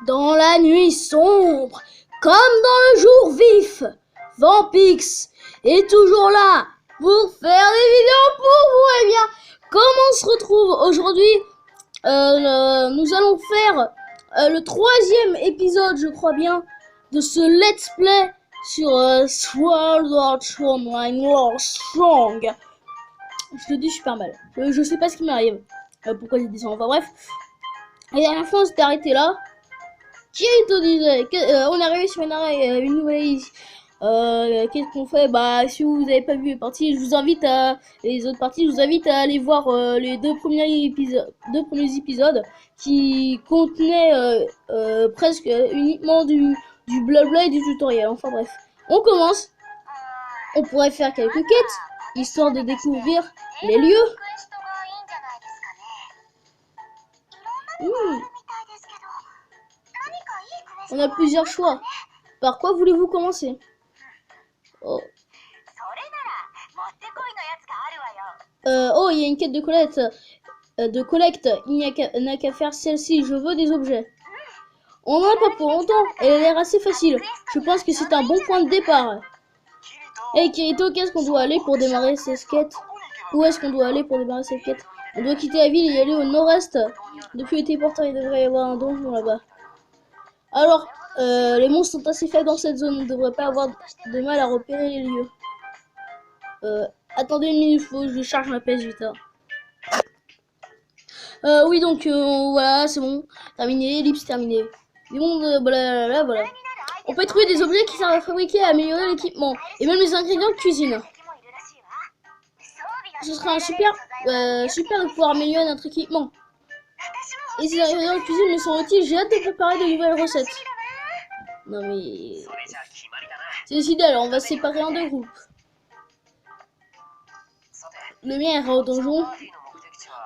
Dans la nuit sombre, comme dans le jour vif, Vampix est toujours là pour faire des vidéos pour vous. Eh bien, comment on se retrouve aujourd'hui? Nous allons faire le 3e épisode, je crois bien, de ce let's play sur Sword Art Online Lord Strong. Je le dis super mal. Je sais pas ce qui m'arrive. Pourquoi j'ai dit ça? Enfin bref. La dernière fois, on s'était arrêté là. Qui te disait on est arrivé sur une nouvelle île. Qu'est-ce qu'on fait? Bah, si vous n'avez pas vu les parties, je vous invite à les autres parties. Je vous invite à aller voir les deux premiers épisodes qui contenaient presque uniquement du blabla et du tutoriel. Enfin bref, on commence. On pourrait faire quelques quêtes histoire de découvrir les lieux. On a plusieurs choix. Par quoi voulez-vous commencer? Oh, il y a une quête de collecte. Il n'y a qu'à faire celle-ci. Je veux des objets. On n'en a pas pour longtemps. Elle a l'air assez facile. Je pense que c'est un bon point de départ. Hey Kirito, qu'est-ce qu'on doit aller pour démarrer cette quête? Où est-ce qu'on doit aller pour démarrer cette quête? On doit quitter la ville et y aller au nord-est. Depuis le téléporteur, il devrait y avoir un donjon là-bas. Alors, les monstres sont assez faibles dans cette zone. On ne devrait pas avoir de mal à repérer les lieux. Attendez une minute, faut que je charge ma PS Vita. Oui, donc voilà, c'est bon. Terminé, ellipse terminé. Et bon, voilà. On peut trouver des objets qui servent à fabriquer et à améliorer l'équipement. Et même les ingrédients de cuisine. Ce serait un super de pouvoir améliorer notre équipement. Et ces ingrédients de cuisine me sont utiles. J'ai hâte de préparer de nouvelles recettes. Non mais... c'est décidé, alors on va se séparer en deux groupes. Le mien ira au donjon,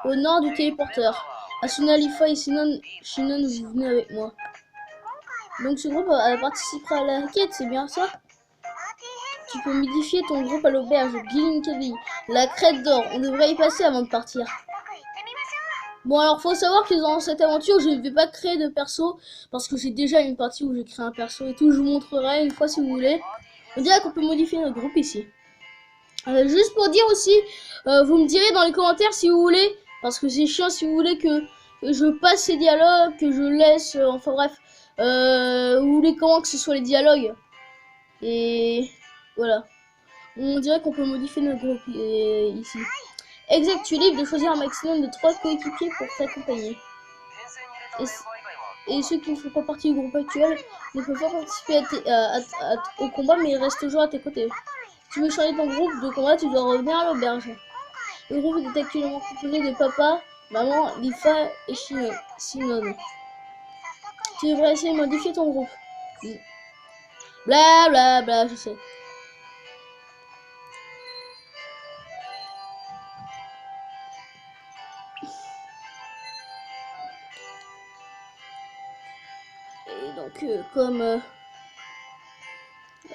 au nord du téléporteur. Asuna, Lifa et Shinon, vous venez avec moi. Donc ce groupe participera à la quête, c'est bien ça? Tu peux modifier ton groupe à l'auberge, Gilinkali, la crête d'or. On devrait y passer avant de partir. Bon, alors faut savoir que dans cette aventure, je ne vais pas créer de perso, parce que j'ai déjà une partie où j'ai créé un perso et tout. Je vous montrerai une fois si vous voulez. On dirait qu'on peut modifier notre groupe ici. Juste pour dire aussi, vous me direz dans les commentaires si vous voulez, parce que c'est chiant si vous voulez que je passe ces dialogues, que je laisse, enfin bref, vous voulez comment que ce soit les dialogues. Et voilà. On dirait qu'on peut modifier notre groupe ici. Exact, tu es libre de choisir un maximum de 3 coéquipiers pour t'accompagner. Et ceux qui ne font pas partie du groupe actuel ne peuvent pas participer au combat, mais ils restent toujours à tes côtés. Si tu veux changer ton groupe de combat, tu dois revenir à l'auberge. Le groupe est actuellement composé de papa, maman, Lifa et Shinon. Tu devrais essayer de modifier ton groupe. Bla bla bla, je sais. Et donc, comme...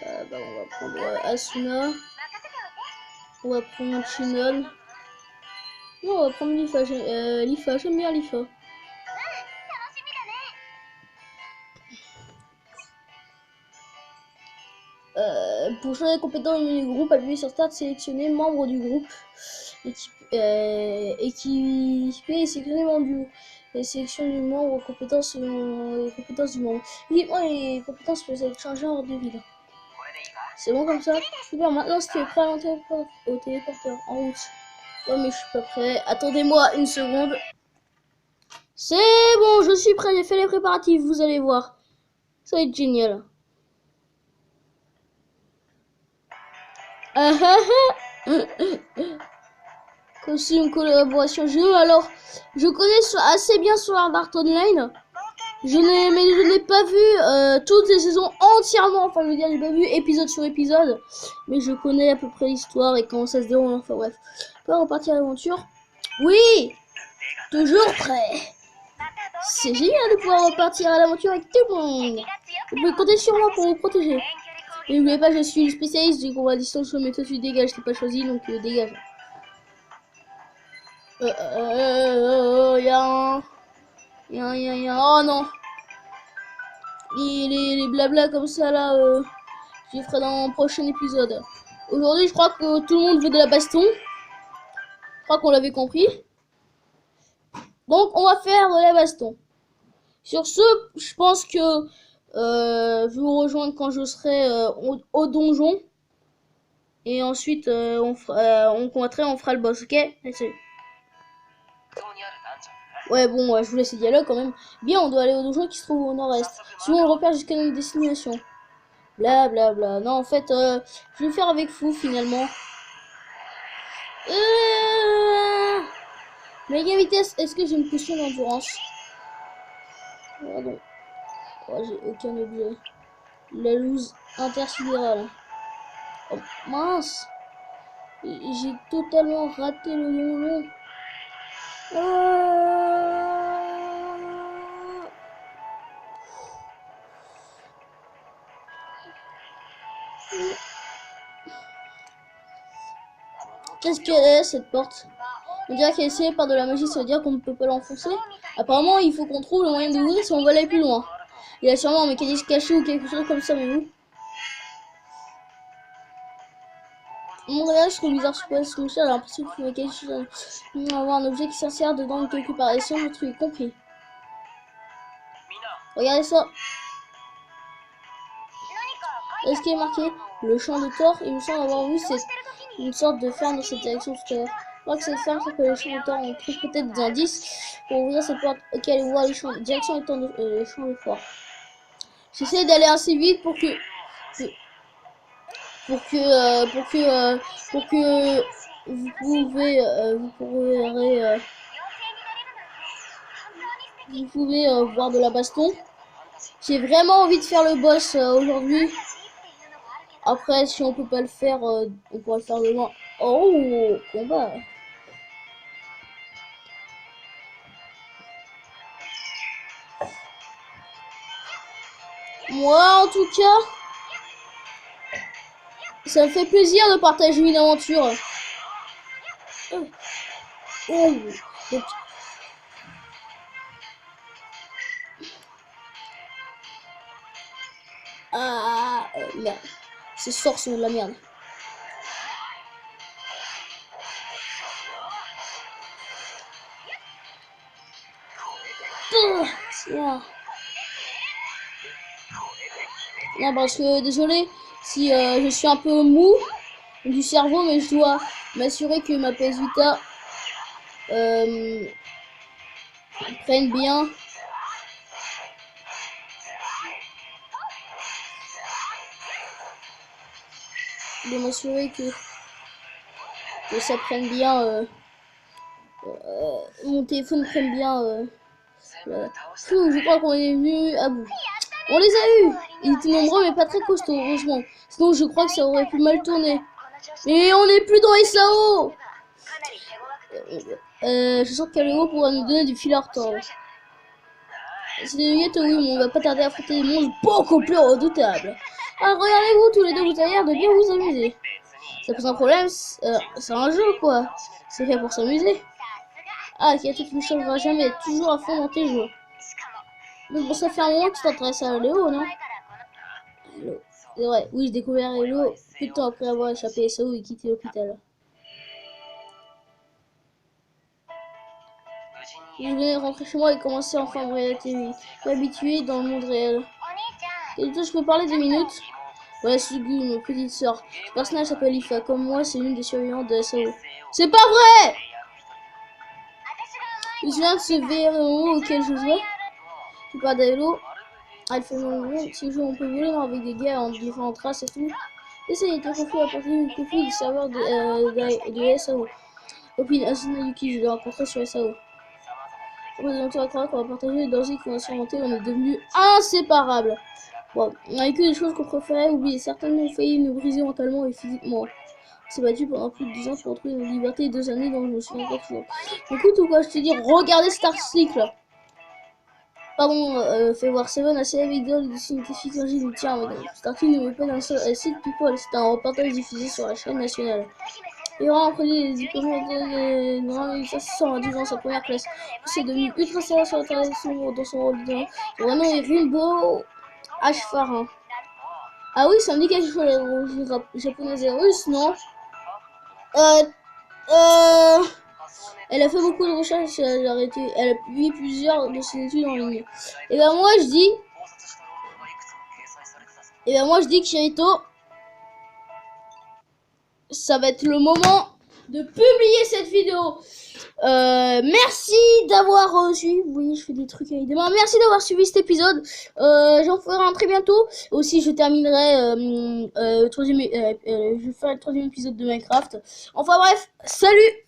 on va prendre Asuna. On va prendre Shinon. Non, on va prendre Lifa. J'aime bien Lifa. Pour changer les compétences du groupe, appuyez sur Start, sélectionner membre du groupe, équipé et sélectionner membre du groupe. Et sélection du membre aux compétences selon les compétences du membre. Équipement et compétences peuvent être changées en ordre de ville. C'est bon comme ça? Super, maintenant si tu es prêt à monter au téléporteur, en route. Ouais, mais je suis pas prêt. Attendez-moi une seconde. C'est bon, je suis prêt, j'ai fait les préparatifs, vous allez voir. Ça va être génial. Costume, collaboration, jeu. Alors, je connais assez bien Sword Art Online. Mais je n'ai pas vu toutes les saisons entièrement. Enfin, je veux dire, j'ai pas vu épisode sur épisode. Mais je connais à peu près l'histoire et comment ça se déroule. Enfin, bref. On va repartir à l'aventure. Oui! Toujours prêt. C'est génial de pouvoir repartir à l'aventure avec tout le monde. Vous pouvez compter sur moi pour vous protéger. Et n'oubliez pas, je suis spécialiste du combat à distance, mais toi tu dégages, t'es pas choisi, donc dégage. Y'a un... Oh non. les blabla comme ça là, je les ferai dans un prochain épisode. Aujourd'hui, je crois que tout le monde veut de la baston. Je crois qu'on l'avait compris. Donc, on va faire de la baston. Sur ce, je pense que je vais vous rejoindre quand je serai au donjon. Et ensuite, on combattrait, on fera le boss, ok? Allez, ouais, bon, je vous laisse le dialogue quand même. Bien, on doit aller au donjon qui se trouve au nord-est. Sinon, on repère jusqu'à notre destination. Bla bla bla. Non, en fait, je vais le faire avec vous finalement. Méga vitesse, est-ce que j'ai une potion d'endurance? Pardon. Oh, j'ai aucun objet. La loose intersidérale. Oh, mince. J'ai totalement raté le donjon. Qu'est-ce qu'elle est cette porte? On dirait qu'elle est scellée par de la magie, ça veut dire qu'on ne peut pas l'enfoncer. Apparemment, il faut qu'on trouve le moyen de l'ouvrir si on veut aller plus loin. Il y a sûrement un mécanisme caché ou quelque chose comme ça, mais où? Mon réel, je trouve bizarre, je sais pas ce que j'ai l'impression qu'il faut quelque chose. Avoir un objet qui s'insère dedans quelque part. Et si on trouve compris. Regardez ça. Est-ce qu'il est marqué le champ de Thor? Il me semble avoir vu une sorte de ferme dans cette direction tout à l'heure. Je crois que cette ferme s'appelle le champ de Thor. On trouve peut-être des indices pour ouvrir cette porte. Ok, allez voir le champ. Direction étant le champ de Thor. J'essaie d'aller assez vite pour que vous pouvez voir de la baston. J'ai vraiment envie de faire le boss aujourd'hui. Après, si on peut pas le faire, on pourra le faire demain. Oh, combat. Moi, en tout cas, ça me fait plaisir de partager une aventure. Oh, donc... Ah, merde. Ces sorts sont de la merde. Tiens. Non, parce que, désolé, si je suis un peu mou du cerveau, mais je dois m'assurer que ma PS Vita prenne bien. De m'assurer que ça prenne bien. Mon téléphone prenne bien. Je crois qu'on est venu à bout. On les a eus. Ils étaient nombreux mais pas très costauds, heureusement. Sinon je crois que ça aurait pu mal tourner. Mais on n'est plus dans SAO. Je sens qu'Aléo pourra nous donner du fil à retordre. C'est des nuillettes, oui, mais on va pas tarder à affronter des monstres beaucoup plus redoutables. Ah, regardez-vous, tous les deux, vous avez l'air de bien vous amuser. Ça pose un problème, c'est un jeu, quoi. C'est fait pour s'amuser. Ah, qui a tout ne changera jamais, toujours à fond dans tes jeux. Mais bon, ça fait un moment que tu t'intéresses à Léo, non? Hello. C'est vrai, oui, j'ai découvert Hello peu de temps après avoir échappé à SAO et quitté l'hôpital. Je venais de rentrer chez moi et commencer enfin à me réhabituer, m'habituer dans le monde réel. Et toi, je peux parler 2 minutes? Voilà, Sugu, ma petite sœur. Ce personnage s'appelle Ifa, comme moi, c'est l'une des survivantes de SAO. C'est pas vrai! Je me souviens de ce VRO auquel je jouais. Tu parles d'Hello. Elle fait mon monde. Si on peut voler avec des gars en différentes races et tout. Et ça, il était confié à partir du conflit du serveur de SAO. Opine Asuna Yuki, je l'ai rencontré sur SAO. Après des aventures à croire qu'on va partager les dangers qu'on a surmontés, on est devenus inséparables. Bon, on a vécu des choses qu'on préférait oublier. Certaines ont failli nous briser mentalement et physiquement. On s'est battu pendant plus de 10 ans pour retrouver nos libertés, 2 années dont je me souviens encore toujours. Écoute ou quoi, je te dis, regardez Star Cycle. Pardon, fais voir Seven, la célèbre idole du scientifique ingénieur. Tiens, Star Trek ne met pas d'un seul site people, c'est un reportage diffusé sur la chaîne nationale. Il aura employé les diplômés de ça se sent dans sa première classe. C'est devenu ultra sérieux sur la télévision dans son rôle de. Son nom est Rimbo H-Phare. Ah oui, ça me dit quelque chose, les japonaises et russes, non? Elle a fait beaucoup de recherches, elle a publié plusieurs de ses études en ligne. Et ben moi je dis que Kirito, ça va être le moment de publier cette vidéo. Merci d'avoir suivi. Vous voyez, je fais des trucs avec des mains. Merci d'avoir suivi cet épisode. J'en ferai un très bientôt. Aussi, je terminerai je vais faire le 3e épisode de Minecraft. Enfin bref, salut!